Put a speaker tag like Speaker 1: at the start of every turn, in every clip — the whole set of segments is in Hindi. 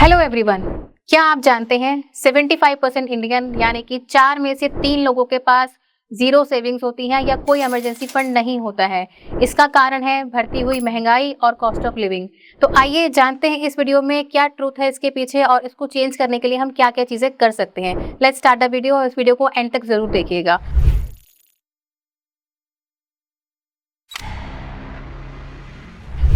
Speaker 1: Hello everyone. क्या आप जानते हैं 75% इंडियन यानी कि 4 में से 3 लोगों के पास जीरो सेविंग्स होती हैं या कोई इमरजेंसी फंड नहीं होता है। इसका कारण है बढ़ती हुई महंगाई और कॉस्ट ऑफ लिविंग। तो आइए जानते हैं इस वीडियो में क्या ट्रूथ है इसके पीछे और इसको चेंज करने के लिए हम क्या-क्या चीजें कर सकते हैं। लेट्स स्टार्ट द वीडियो और इस वीडियो को एंड तक जरूर देखिएगा।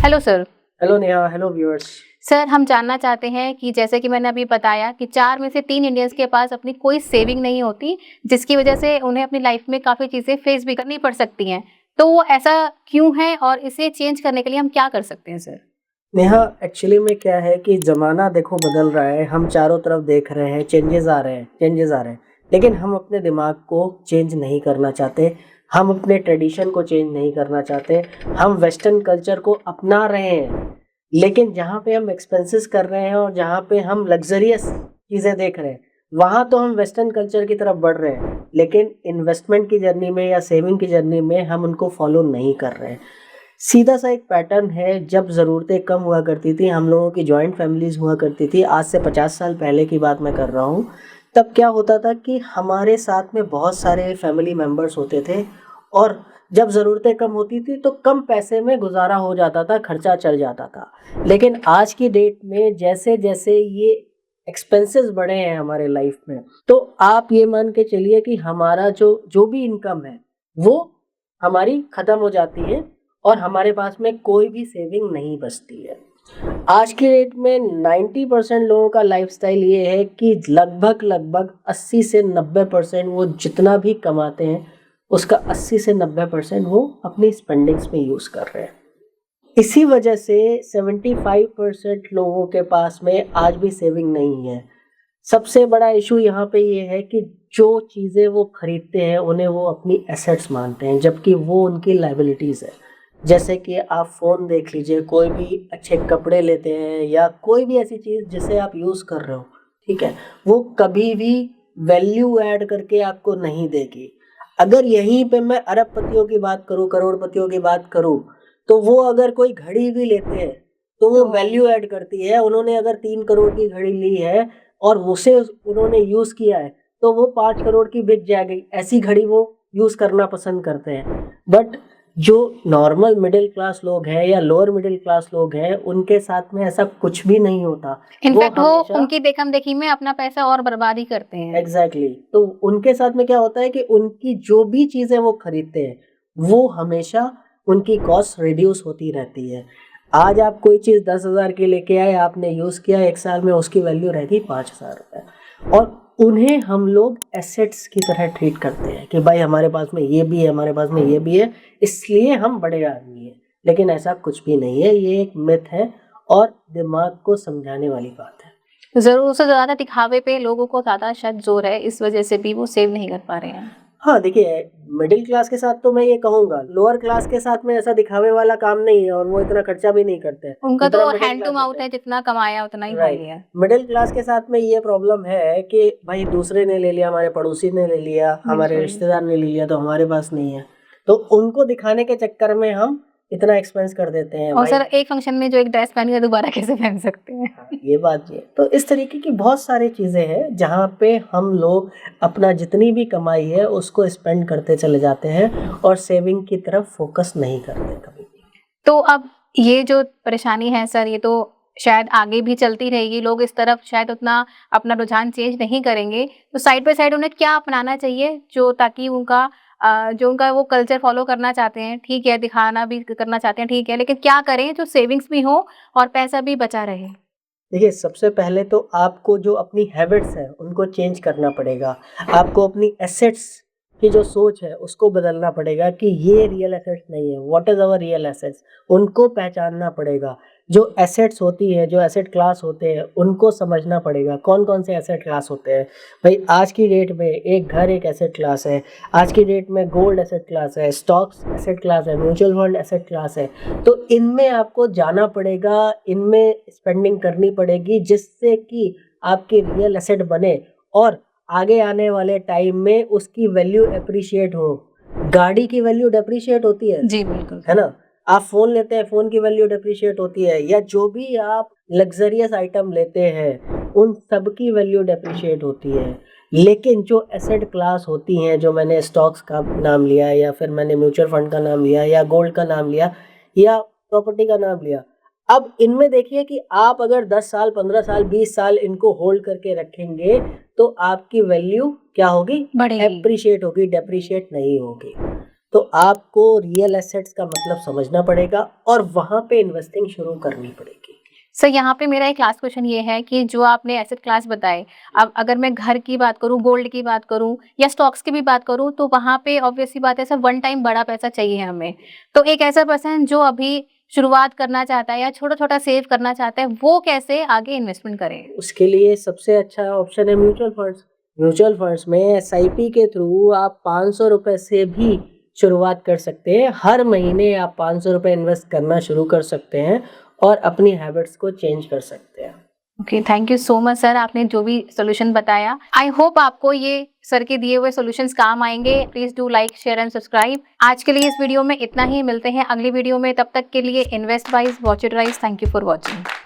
Speaker 1: Hello sir.
Speaker 2: Hello Neha, hello viewers.
Speaker 1: Sir, हम जानना चाहते हैं कि जैसे कि मैंने अभी बताया कि 4 में से 3 इंडियंस के पास अपनी कोई सेविंग नहीं होती, जिसकी वजह से उन्हें अपनी लाइफ में काफ़ी चीज़ें फेस भी करनी पड़ सकती हैं। तो वो ऐसा क्यों है और इसे चेंज करने के लिए हम क्या कर सकते हैं सर?
Speaker 2: नेहा, एक्चुअली में क्या है कि ज़माना देखो बदल रहा है, हम चारों तरफ देख रहे हैं, चेंजेस आ रहे हैं, लेकिन हम अपने दिमाग को चेंज नहीं करना चाहते, हम अपने ट्रेडिशन को चेंज नहीं करना चाहते, हम वेस्टर्न कल्चर को अपना रहे हैं, लेकिन जहाँ पे हम एक्सपेंसेस कर रहे हैं और जहाँ पे हम लग्ज़रियस चीज़ें देख रहे हैं, वहाँ तो हम वेस्टर्न कल्चर की तरफ बढ़ रहे हैं, लेकिन इन्वेस्टमेंट की जर्नी में या सेविंग की जर्नी में हम उनको फॉलो नहीं कर रहे हैं। सीधा सा एक पैटर्न है, जब ज़रूरतें कम हुआ करती थी, हम लोगों की जॉइंट फैमिलीज़ हुआ करती थी, आज से 50 साल पहले की बात मैं कर रहा हूँ। तब क्या होता था कि हमारे साथ में बहुत सारे फैमिली मेंबर्स होते थे और जब ज़रूरतें कम होती थी तो कम पैसे में गुज़ारा हो जाता था, खर्चा चल जाता था। लेकिन आज की डेट में जैसे-जैसे ये एक्सपेंसेस बढ़े हैं हमारे लाइफ में, तो आप ये मान के चलिए कि हमारा जो जो भी इनकम है, वो हमारी ख़त्म हो जाती है और हमारे पास में कोई भी सेविंग नहीं बचती है। आज की डेट में 90% लोगों का लाइफ़स्टाइल ये है कि लगभग 80 से 90% वो जितना भी कमाते हैं, उसका 80 से 90% वो अपनी स्पेंडिंग्स में यूज़ कर रहे हैं। इसी वजह से 75% लोगों के पास में आज भी सेविंग नहीं है। सबसे बड़ा इश्यू यहाँ पे ये है कि जो चीज़ें वो खरीदते हैं, उन्हें वो अपनी एसेट्स मानते हैं, जबकि वो उनकी लायबिलिटीज़ है। जैसे कि आप फ़ोन देख लीजिए, कोई भी अच्छे कपड़े लेते हैं या कोई भी ऐसी चीज़ जिसे आप यूज़ कर रहे हो, ठीक है? वो कभी भी वैल्यू ऐड करके आपको नहीं देगी। अगर यहीं पे मैं अरबपतियों की बात करूँ, करोड़पतियों की बात करूँ, तो वो अगर कोई घड़ी भी लेते हैं, तो वो वैल्यू ऐड करती है। उन्होंने अगर 3 करोड़ की घड़ी ली है और उसे उन्होंने यूज़ किया है, तो वो 5 करोड़ की बिक जाएगी। ऐसी घड़ी वो यूज़ करना पसंद करते हैं। बट जो नॉर्मल मिडिल क्लास लोग हैं या लोअर मिडिल क्लास लोग हैं, उनके साथ में ऐसा कुछ भी नहीं होता।
Speaker 1: इनफैक्ट वो
Speaker 2: हमेशा
Speaker 1: उनकी देखम-देखी में अपना पैसा और बर्बाद ही करते हैं।
Speaker 2: एग्ज़ैक्टली, तो उनके साथ में क्या होता है कि उनकी जो भी चीज़ें वो खरीदते हैं, वो हमेशा उनकी कॉस्ट रिड्यूस होती रहती है। आज आप कोई चीज़ 10,000 की लेके आए, आपने यूज़ किया, 1 साल में उसकी वैल्यू रह गई ₹5,000 और उन्हें हम लोग एसेट्स की तरह ट्रीट करते हैं कि भाई हमारे पास में ये भी है, हमारे पास में ये भी है, इसलिए हम बड़े आदमी हैं। लेकिन ऐसा कुछ भी नहीं है, ये एक मिथ है और दिमाग को समझाने वाली बात है।
Speaker 1: ज़रूरत से ज़्यादा दिखावे पे लोगों को ज़्यादा शायद ज़ोर है, इस वजह से भी वो सेव नहीं कर पा रहे हैं।
Speaker 2: हाँ, देखिए, मिडिल क्लास के साथ तो मैं ये कहूँगा, लोअर क्लास के साथ में ऐसा दिखावे वाला काम नहीं है और वो इतना खर्चा भी नहीं करते हैं,
Speaker 1: उनका
Speaker 2: जितना
Speaker 1: तो
Speaker 2: middle
Speaker 1: hand to
Speaker 2: class
Speaker 1: mouth
Speaker 2: करते
Speaker 1: है,
Speaker 2: हैं।
Speaker 1: जितना कमाया उतना ही खा
Speaker 2: राइट,
Speaker 1: लिया।
Speaker 2: मिडिल क्लास के साथ में ये प्रॉब्लम है कि भाई दूसरे ने ले लिया, हमारे पड़ोसी ने ले लिया, हमारे
Speaker 1: बिल्कुल।
Speaker 2: रिश्तेदार ने ले लिया तो हमारे पास नहीं है। तो उनको दिखाने के चक्कर में हम इतना एक्सपेंस कर देते हैं
Speaker 1: और
Speaker 2: भाई।
Speaker 1: सर एक फंक्शन में जो एक ड्रेस पहनी है दोबारा कैसे पहन सकते हैं?
Speaker 2: हाँ, ये बात भी है। तो इस तरीके की बहुत सारी चीज़ें हैं जहाँ पे हम लोग अपना जितनी भी कमाई है उसको स्पेंड करते चले जाते हैं और सेविंग की तरफ फोकस नहीं करते कभी भी।
Speaker 1: तो अब ये जो परेशानी है सर, ये तो शायद आगे भी चलती रहेगी, लोग इस तरफ शायद उतना अपना रुझान चेंज नहीं करेंगे। तो साइड बाय साइड उन्हें क्या अपनाना चाहिए जो ताकि उनका जो उनका वो कल्चर फ़ॉलो करना चाहते हैं, ठीक है, दिखाना भी करना चाहते हैं, ठीक है, लेकिन क्या करें जो सेविंग्स भी हो और पैसा भी बचा रहे?
Speaker 2: देखिए, सबसे पहले तो आपको जो अपनी हैबिट्स हैं, उनको चेंज करना पड़ेगा। आपको अपनी एसेट्स की जो सोच है, उसको बदलना पड़ेगा कि ये रियल एसेट्स नहीं है, what is our real assets, उनको पहचानना पड़ेगा। जो एसेट्स होती है, जो एसेट क्लास होते हैं, उनको समझना पड़ेगा, कौन-कौन से एसेट क्लास होते हैं। भई, आज की डेट में एक घर एक एसेट क्लास है, आज की डेट में गोल्ड एसेट क्लास है, स्टॉक्स एसेट क्लास है, म्यूचुअल फंड एसेट क्लास है। तो इनमें आपको जाना पड़ेगा, इनमें स्पेंडिंग करनी पड़ेगी जिससे कि आपकी रियल एसेट बने और आगे आने वाले टाइम में उसकी वैल्यू एप्रिशिएट हो। गाड़ी की वैल्यू डेप्रिशिएट होती
Speaker 1: जी, बिल्कुल।
Speaker 2: है ना? आप फ़ोन लेते हैं, फ़ोन की वैल्यू डेप्रिशिएट होती है या जो भी आप लग्जरियस आइटम लेते हैं उन सब की वैल्यू डेप्रिशिएट होती है। लेकिन जो एसेट क्लास होती हैं, जो मैंने स्टॉक्स का नाम लिया या फिर मैंने म्यूचुअल फंड का नाम लिया या गोल्ड का नाम लिया या प्रॉपर्टी का नाम लिया, अब इनमें देखिए कि आप अगर 10 साल, 15 साल, 20 साल इनको होल्ड करके रखेंगे तो आपकी वैल्यू क्या होगी?
Speaker 1: बढ़ेगी।
Speaker 2: एप्रिशिएट होगी, डेप्रिशिएट नहीं होगी। तो आपको रियल एसेट्स का मतलब समझना पड़ेगा और वहाँ पे इन्वेस्टिंग शुरू करनी पड़ेगी।
Speaker 1: सर यहाँ पे मेरा एक लास्ट क्वेश्चन ये है कि जो आपने एसेट क्लास बताए, अब अगर मैं घर की बात करूँ, गोल्ड की बात करूँ या स्टॉक्स की भी बात करूँ, तो वहाँ पे ऑब्वियस सी बात है सर, वन टाइम बड़ा पैसा चाहिए हमें। तो एक ऐसा पर्सन जो अभी शुरुआत करना चाहता है या छोटा-छोटा सेव करना चाहता है, वो कैसे आगे इन्वेस्टमेंट करे?
Speaker 2: उसके लिए सबसे अच्छा ऑप्शन है म्यूचुअल फंड्स। म्यूचुअल फंड्स में एसआईपी के थ्रू आप 500 रुपए से भी शुरुआत कर सकते हैं। हर महीने आप 500 रुपए इन्वेस्ट करना शुरू कर सकते हैं और अपनी हैबिट्स को चेंज कर सकते हैं।
Speaker 1: Okay, thank you so much sir, आपने जो भी सॉल्यूशन बताया। आई होप आपको ये सर के दिए हुए सॉल्यूशंस काम आएंगे। Please do like, share and subscribe. आज के लिए इस वीडियो में इतना ही, मिलते हैं अगली वीडियो में। तब तक के लिए invest wise, watch it rise. Thank you for watching.